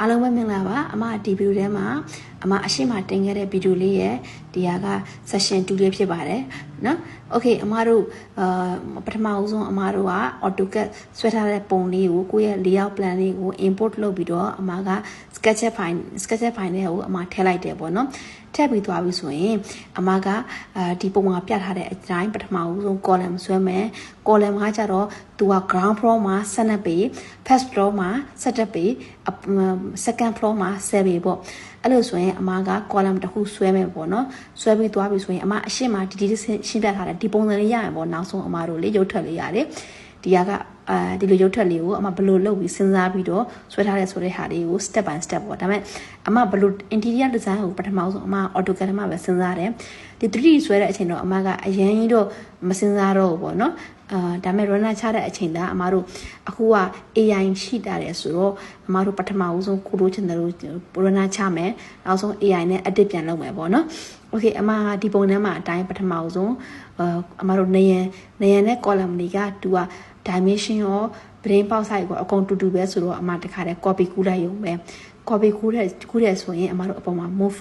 အားလုံးပဲမင်္ဂလာပါအမဒီဗီဒီယိုထဲမှာအမအရှိမတင်ခဲ့တဲ့ဗီဒီယိုလေးရဲ့ဒီဟာက session 2လေးဖြစ်ပါတယ်နော် okay အမတို့ပထမဦးဆုံးအမတို့က AutoCAD ဆွဲထားတဲ့ပုံလေးကိုကိုယ့်ရဲ့ layout plan လေးကို import လုပ်ပြီးတော့အမက sketch file နဲ့ကိုအမထည့်လိုက်တယ်ပေါ့နော်ထည့်ပြီးသွားပြီဆိုရင်အမကဒီပုံမှာပြထားတဲ့အတိုင်းပထမဦးဆုံး column ဆွဲမယ် column ကကြတော့သူက ground floor မှာ12ပေ first floor မှာ17ပေ second floor မှာ7ပေပေါ့အဲ့လိုဆိုရင်အမက column တစ်ခုဆွဲမယ်ပေါ့နော်ဆွဲပြီးသွားပြီဆိုရင်အမအရှင်းမှာဒီရှင်းပြထားတဲ့ဒီပုံစံလေးရရင်ပေါ့နောက်ဆုံးအမတို့လေးရုပ်ထွက်လေးရတယ်ဒီဟာကဒီလိုရုပ်ထွက်လေးကိုအမဘယ်လိုလုပ်ပြီးစဉ်းစားပြီးတော့ဆွဲထားရဲဆိုတဲ့ဟာလေးကို step by step ပေါ့ဒါပေမဲ့အမဘယ်လို interior design ကိုပထမဆုံးအမ AutoCAD မှာပဲစဉ်းစားတယ်ဒီ 3D ဆွဲတဲ့အချိန်တော့အမကအရင်ကြီးတော့မစဉ်းစားတော့ဘူးပေါ့နော်ဒါမဲ့ runner ချတဲ့အချိန်သားအမတို့အခုက AI ရှိတာတယ်ဆိုတော့အမတို့ပထမဦးဆုံးကိုလိုချင်တယ်လို့ runner ချမယ်နောက်ဆုံး AI နဲ့ edit ပြန်လုပ်မယ်ပေါ့နော် okay အမဒီပုံထဲမှာအတိုင်းပထမဦးဆုံးအမတို့နေရန်နဲ့ column တွေကသူက dimension ရော brain box size ကိုအကုန်တူတူပဲဆိုတော့အမတခါတည်း copy ကူးလိုက်ရုံပဲ copy ကူးတဲ့ဆိုရင်အမတို့အပေါ်မှာ move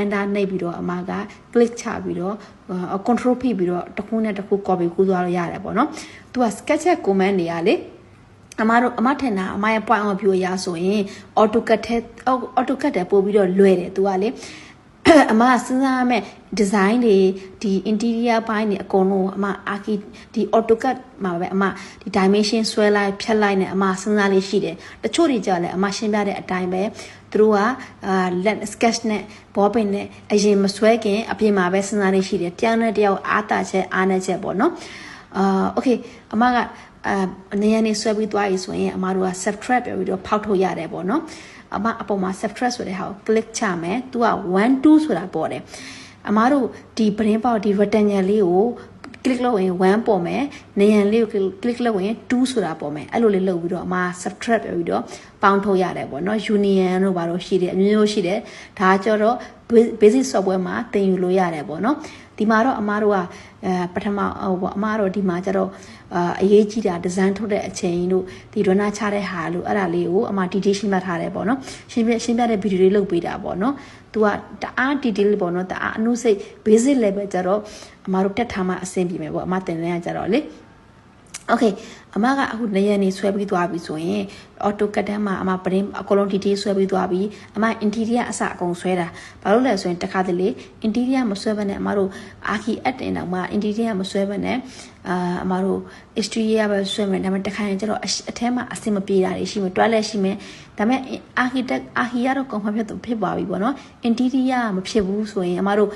enter နှိပ်ပြီးတော့အမက click ချပြီးတော့ control ဖိပြီးတော့တစ်ခုနဲ့တစ်ခု copy ကူးသွားလို့ရတယ်ပေါ့နော်သူက sketch command တွေကလေအမထင်တာအမရဲ့ point of view အရဆိုရင် AutoCAD တဲ့ပို့ပြီးတော့လွယ်တယ်သူကလေအမစဉ်းစားရမယ် design တွေဒီ interior ဘိုင်းတွေအကုန်လုံးအမဒီ AutoCAD မှာပဲအမဒီ dimension ဆွဲလိုက်ဖြတ်လိုက်နဲ့အမစဉ်းစားလေးရှိတယ်တချို့တွေကြာလဲအမရှင်းပြတဲ့အတိုင်းပဲသူတို့ကလက် sketch နဲ့ ball pen နဲ့အရင်မဆွဲခင်အပြင်မှာပဲစဉ်းစားလေးရှိတယ်တယောက်နဲ့တယောက်အားတာချက်အားနဲ့ချက်ပေါ့နော်okay အမကနေရာနေဆွဲပြီးသွားပြီဆိုရင်အမတို့က subtract ပြောပြီးတော့ဖောက်ထုတ်ရတယ်ပေါ့နော်အမအပေါ်မှာ subtract ဆိုတဲ့ဟာကို click ချမယ်သူက1 2ဆိုတာပေါ်တယ်အမတို့ဒီ brain box ဒီ rectangle လေးကို click လုပ်ရင်1ပေါ်မယ်နေရာလေးကို click လုပ်ရင်2ဆိုတာပေါ်မယ်အဲ့လိုလေးလုပ်ပြီးတော့အမ subtract ပြောပြီးတော့ပေါင်းထုတ်ရတယ်ပေါ့နော် union တို့ဘာလို့ရှိတယ်အမျိုးမျိုးရှိတယ်ဒါကြတော့ basic software မှာသင်ယူလို့ရတယ်ပေါ့နော်ဒီမှာတော့အမတို့ကပထမအမတို့ဒီမှာကျတော့အရေးကြီးတာ design ထုတ်တဲ့အချိန်တို့ဒီ runner ချတဲ့ဟာလို့အဲ့ဒါလေးကိုအမ detail ရှင်းပြထားတယ်ပေါ့နော်ရှင်းပြတဲ့ video လေးလုပ်ပေးတာပေါ့နော်သူကတအား detail ပေါ့နော်တအားအနုစိတ် basic level ကျတော့အမတို့တက်ထားမှအဆင်ပြေမယ်ပေါ့အမတင်တဲ့ကကျတော့လေokay အမကအခုနေရာနေဆွဲပြီးသွားပြီဆိုရင် AutoCAD မှာအမ brain အကုန်လုံး detail ဆွဲပြီးသွားပြီအမ interior အစအကုန်ဆွဲတာဘာလို့လဲဆိုရင်တခါတလေ interior မဆွဲဘဲနဲ့အမတို့ archi add တင်တော့မှ interior မဆွဲဘဲနဲ့အမတို့ exterior ပဲဆွဲမယ်ဒါပေမဲ့တခါရင်ကျတော့အထဲမှာအဆင်မပြေတာတွေရှိမယ် toilet ရှိမယ်ဒါပေမဲ့ archi ကတော့ confirm ဖြစ်သွားပြီပေါ့နော် interior မဖြစ်ဘူးဆိုရင်အမတို့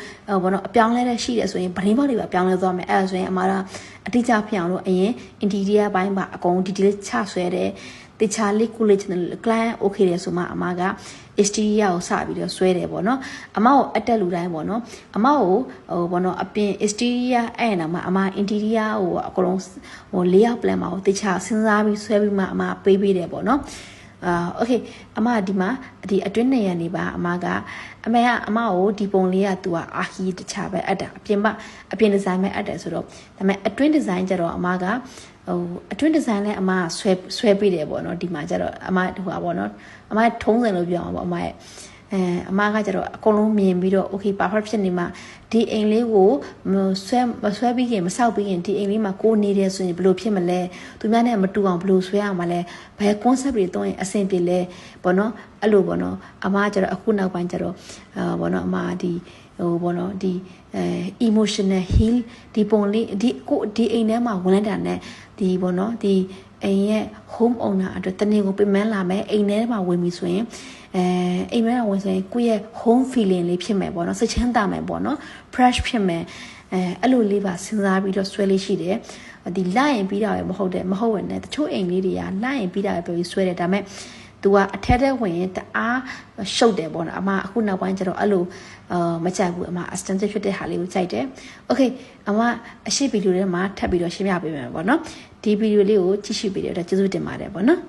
ဘောနော်အပြောင်းလဲတဲ့ရှိတယ်ဆိုရင် brain box တွေပါပြောင်းလဲသွားမယ်အဲ့ဒါဆိုရင်အမကအတိအကျဖြစ်အောင်လို့အရင် interior ဘိုင်းမှာအကုန် detail ချဆွဲတယ်တခြားလေးကိုလေးချင်တယ် client okay တယ်ဆိုမှအမက exterior ကိုစပြီးတော့ဆွဲတယ်ပေါ့နော်အမကိုအတက်လူတိုင်းပေါ့နော်အမကိုဘောနော်အပြင် exterior အဲ့နော်မှအမ interior ကိုအကုန်လုံးlayout plan မှာကိုတခြားစဉ်းစားပြီးဆွဲပြီးမှအမပေးတယ်ပေါ့နော်okay အမဒီမှာဒီအတွင်းနေရနေပါအမကအမေကအမကိုဒီပုံလေးကသူကအာခီတခြားပဲအပ်တာအပြင်ဒီဇိုင်းပဲအပ်တယ်ဆိုတော့ဒါပေမဲ့အတွင်းဒီဇိုင်းကျတော့အမကအတွင်းဒီဇိုင်းလဲအမဆွဲပေးတယ်ပေါ့နော်ဒီမှာကျတော့အမဟိုပါပေါ့နော်အမထုံးစံလို့ပြောအောင်ပေါ့အမရဲ့အမကကျတော့အကုန်လုံးမြင်ပြီးတော့ okay perfect ဖြစ်နေမှာဒီအိမ်လေးကိုဆွဲပြီးခင်မဆောက်ပြီးခင်ဒီအိမ်လေးမှာကိုနေတယ်ဆိုရင်ဘယ်လိုဖြစ်မလဲသူများနဲ့မတူအောင်ဘယ်လိုဆွဲအောင်မလဲဘယ် concept တွေသုံးရင်အဆင်ပြေလဲပေါ့နော်အဲ့လိုပေါ့နော်အမကျတော့အခုနောက်ပိုင်းကျတော့ပေါ့နော်အမဒီပေါ့နော်ဒီemotional heal ဒီပုံလေးဒီအိမ်ထဲမှာဝင်လိုက်တာနဲ့ဒီပေါ့နော်ဒီအိမ်ရဲ့ home owner အတွက်တနေ့ကိုပြင်ပန်းလာမယ်အိမ်ထဲမှာဝင်ပြီဆိုရင်အိမ်ထဲမှာဝင်ဆိုရင်ကိုယ့်ရဲ့ home feeling လေးဖြစ်မယ်ပေါ့နော်စိတ်ချမ်းသာမယ်ပေါ့နော် fresh ဖြစ်မယ်အဲ့လိုလေးပါစဉ်းစားပြီးတော့ဆွဲလေးရှိတယ်ဒီလိုက်ရင်ပြီးတာပဲမဟုတ်ဝင်နဲ့တချို့အိမ်လေးတွေကလိုက်ရင်ပြီးတာပဲပြီးဆွဲတယ်ဒါပေမဲ့သူကအထက်ထဲဝင်ရင်တအားရှုပ်တယ်ပေါ့နော်အမအခုနောက်ပိုင်းကျတော့အဲ့လိုမကြိုက်ဘူးအမ extensive ဖြစ်တဲ့ဟာလေးကိုကြိုက်တယ် okay အမအရှိဗီဒီယိုထဲမှာထပ်ပြီးတော့ရှင်းပြပေးမယ်ပေါ့နော်ဒီဗီဒီယိုလေးကိုကြည့်ရှုပေးတဲ့အတွက်ကျေးဇူးတင်ပါတယ်ပေါ့နော်